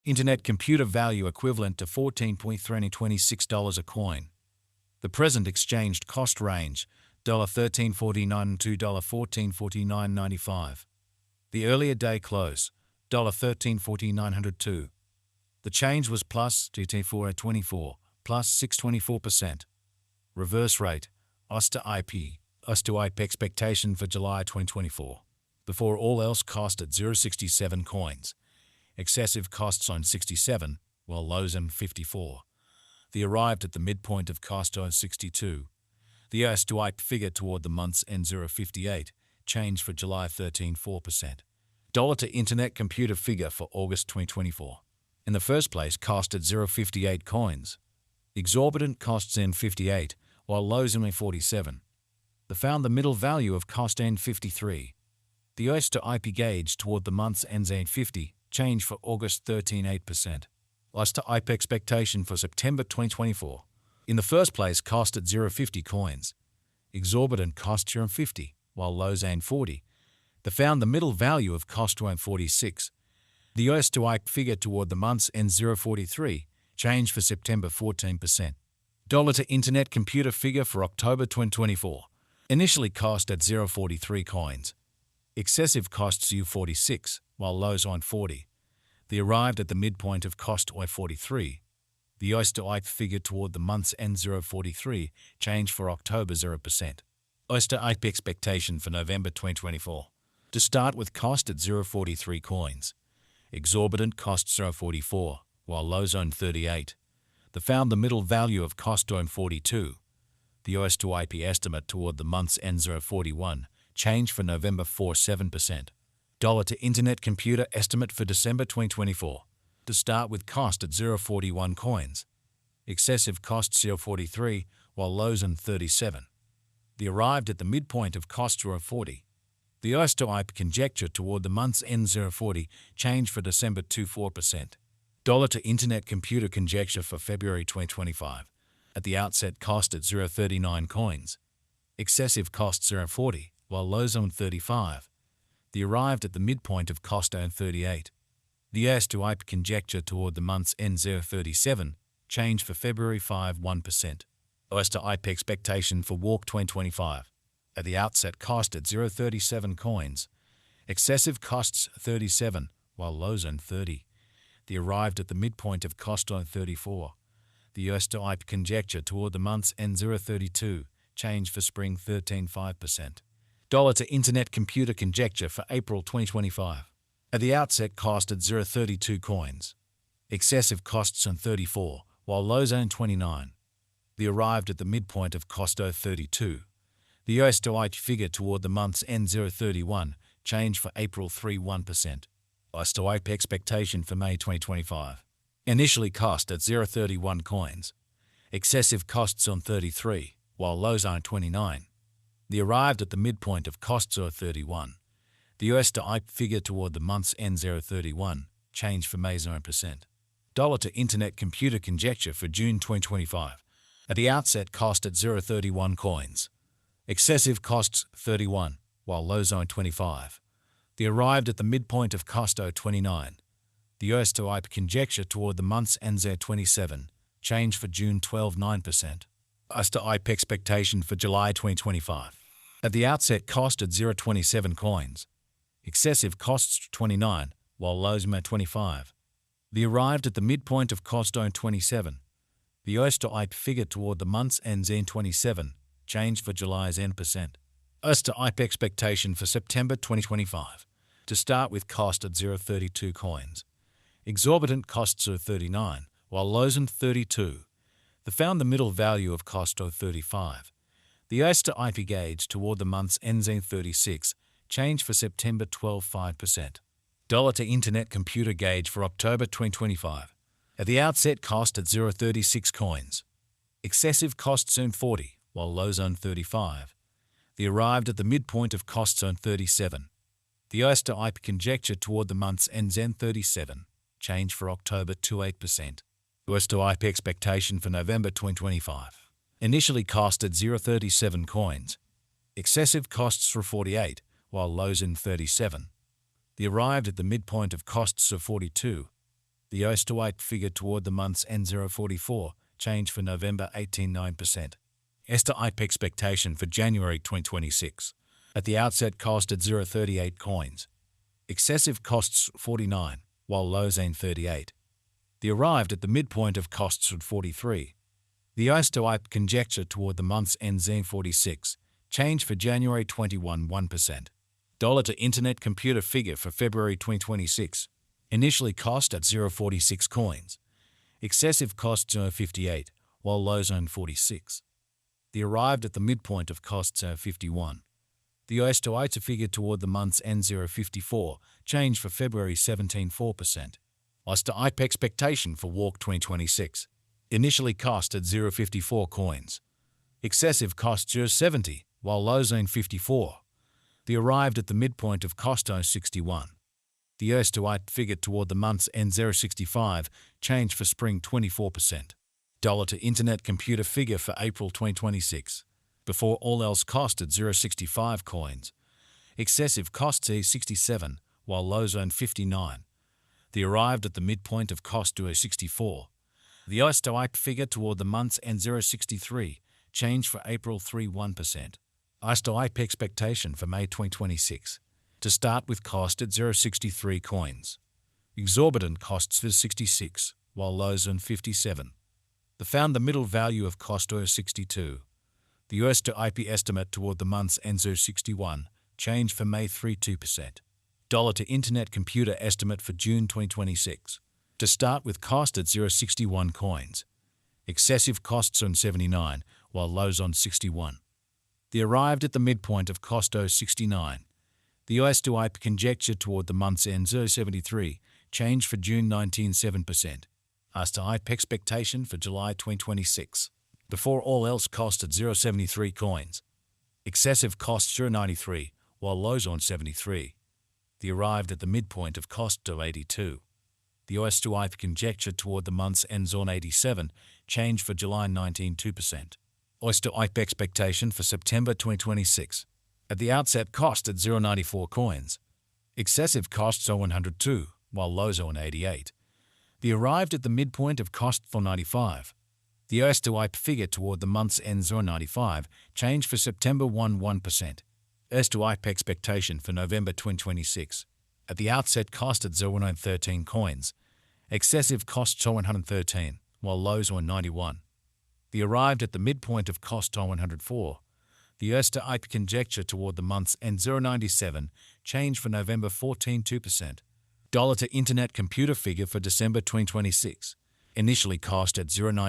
Internet computer value equivalent to $14.326 a coin. The present exchanged cost range, $13.49 to $14.49.95. The earlier day close, $13.4902. The change was plus GT4 plus 624%. Reverse rate, US to IP expectation for July 2024. Before all else cost at 0.67 coins. Excessive costs on 67, while lows on 54. The arrived at the midpoint of cost on 62. The US to IP figure toward the month's end 0.58, change for July 13.4%. Dollar to Internet computer figure for August 2024. In the first place, cost at 0.58 coins. Exorbitant costs in 58, while lows in 47. They found the middle value of cost end 53. The US to IP gauge toward the month's ends end 50, change for August 13.8%. US to IP expectation for September 2024. In the first place, cost at 0.50 coins. Exorbitant costs are 50, while lows and 40. They found the middle value of cost to 46. The US to IP figure toward the month's end 0.43, change for September 14%. Dollar to Internet computer figure for October 2024. Initially cost at 0.43 coins. Excessive costs U46, while lows on 40. They arrived at the midpoint of cost Y43. The US to IP figure toward the month's end 0.43, change for October 0%. US to IP expectation for November 2024. To start with cost at 0.43 coins. Exorbitant costs 0.44, while lows on 38. They found the middle value of cost on 42. The US to IP estimate toward the month's end 0.41, change for November 7%. Dollar to Internet computer estimate for December 2024. To start with cost at 0.41 coins. Excessive costs 0.43, while lows on 37. They arrived at the midpoint of cost 0.40. The US to IP conjecture toward the month's end 0.40, change for December 4%. Dollar to Internet computer conjecture for February 2025. At the outset cost at 0.39 coins. Excessive costs 0.40, while lows on 35. They arrived at the midpoint of cost on 38. The US to IP conjecture toward the month's end 0.37, change for February 1%. US to IP expectation for Walk 2025. At the outset cost at 0.37 coins. Excessive costs 37, while lows on 30. They arrived at the midpoint of cost on 34. The US to IP conjecture toward the month's end 0.32, change for spring 13.5%. Dollar to Internet computer conjecture for April 2025. At the outset cost at 0.32 coins. Excessive costs on 34, while lows on 29. They arrived at the midpoint of cost 0.32. The US to IP figure toward the month's end 0.31, change for April 1%. US to IP expectation for May 2025. Initially cost at 0.31 coins. Excessive costs on 33, while lows on 29. They arrived at the midpoint of costs 0.31. The US to IP figure toward the month's end 0.31, change for May 0%. Dollar to Internet computer conjecture for June 2025. At the outset cost at 0.31 coins. Excessive costs 31, while lows on 25. They arrived at the midpoint of cost 0.29. The US to IP conjecture toward the month's end 0.27, change for June 9%. US to IP expectation for July 2025. At the outset cost at 0.27 coins. Excessive costs 29, while lows at 25. They arrived at the midpoint of cost on 27. The US to IP figure toward the month's ends in 27, change for July's %. US to IP expectation for September 2025. To start with cost at 0.32 coins. Exorbitant costs are 39, while lows in 32. They found the middle value of cost of 35. The US to IP gauge toward the month's ends in 36, change for September 5%. Dollar to Internet computer gauge for October 2025. At the outset cost at 0.36 coins. Excessive costs earned 40, while lows on 35. They arrived at the midpoint of costs on 37. The US to IP conjecture toward the month's ends in 37, change for October 8%. US to IP expectation for November 2025. Initially cost at 0.37 coins. Excessive costs for 48, while lows in 37. They arrived at the midpoint of costs of 42. The US to IP figure toward the month's end 0.44, change for November 18.9%. S to IP expectation for January 2026. At the outset cost at 0.38 coins. Excessive costs 49, while lows ain't 38. The arrived at the midpoint of costs at 43. The US to IP conjecture toward the month's end 46, change for January 21 1%. Dollar to Internet Computer figure for February 2026. Initially cost at 0.46 coins. Excessive costs 0.58, while lows earn 46. The arrived at the midpoint of costs 51. The US to IP figure toward the month's end 0.54, change for February 17.4%. US to IP expectation for Walk 2026. Initially cost at 0.54 coins. Excessive cost 0.70, while lows earn 54. The arrived at the midpoint of cost 0.61. The US to IP figure toward the month's end 0.65, change for spring 24%. Dollar to Internet Computer figure for April 2026. Before all else cost at 0.65 coins. Excessive costs 67, while lows earn 59. The arrived at the midpoint of cost 0.64. The US to IP figure toward the month's end 0.63, change for April 3.1%. US to IP expectation for May 2026. To start with cost at 0.63 coins. Exorbitant costs for 66, while lows earn 57. Found the middle value of cost 0.62. The US to IP estimate toward the month's end 0.61, change for May 3.2%. Dollar to Internet Computer estimate for June 2026. To start with cost at 0.61 coins. Excessive costs on 79, while lows on 61. The arrived at the midpoint of cost 0.69. The US to IP conjecture toward the month's end 0.73, change for June 19.7%. US to IP expectation for July 2026. Before all else cost at 0.73 coins. Excessive costs 0.93, while lows on 73. The arrived at the midpoint of cost 0.82. The US to IP conjecture toward the month's end on 87, change for July 19.2%. US to IP expectation for September 2026. At the outset cost at 0.94 coins. Excessive costs 0.102, while lows 0.88. The arrived at the midpoint of cost for 95. The US to IP figure toward the month's end 0.95, change for September 1.1%. US to IP expectation for November 2026. At the outset cost at 0.13 coins. Excessive costs 0.113, while lows 0.91. The arrived at the midpoint of cost 0.104. The US to IP conjecture toward the month's end 0.97, change for November 14.2%. Dollar to Internet Computer figure for December 2026. Initially cost at 0.9